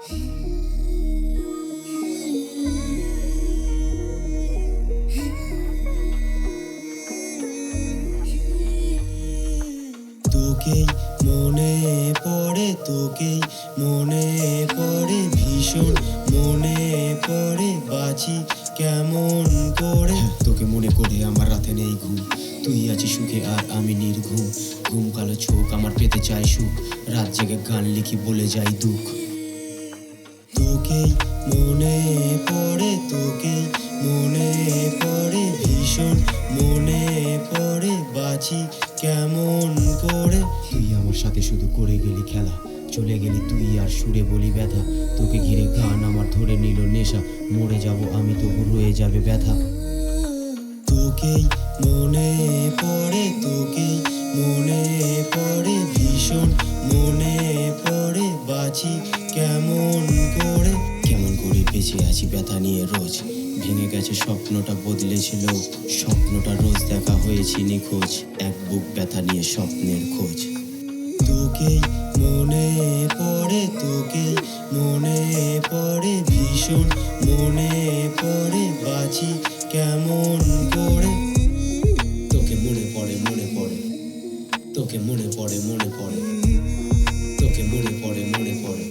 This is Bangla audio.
তোকেই মনে পড়ে, তোকেই মনে পড়ে, ভীষণ মনে পড়ে, বাঁচি কেমন করে। তোকে মনে করে আমার রাতে নেই ঘুম, তুই আছিস সুখে আর আমি নির্ঘুম। ঘুম কালো চোখ আমার পেতে চাই সুখ, রাত জেগে গান লিখি বলে যাই দুঃখ। তোকেই মনে পড়ে, তোকেই মনে পড়ে, ভীষণ মনে পড়ে, বাঁচি কেমন করে। তুই আমার সাথে শুধু করে গেলি খেলা, চলে গেলি তুই আর সুরে বলি ব্যথা। তোকে ঘিরে গান আমার ধরে নিল নেশা, মরে যাব আমি তবু রয়ে যাবে ব্যথা। তোকেই মনে পড়ে, তোকেই মনে পড়ে, ভীষণ মনে পড়ে, বাঁচি কেমন করে। কেমন করে বেঁচে আছি ব্যথা নিয়ে রোজ, ভেঙে গেছে স্বপ্নটা বদলেছিল, স্বপ্নটা রোজ দেখা হয়েছে নিখোঁজ, এক বুক ব্যথা নিয়ে স্বপ্নের খোঁজ। তোকেই মনে পড়ে, তোকেই মনে পড়ে, ভীষণ মনে পড়ে, বাঁচি কেমন করে। তোকে মনে পড়ে, মনে পড়ে, তোকে মনে পড়ে, মনে পড়ে, তোকে মনে পড়ে, মনে পড়ে।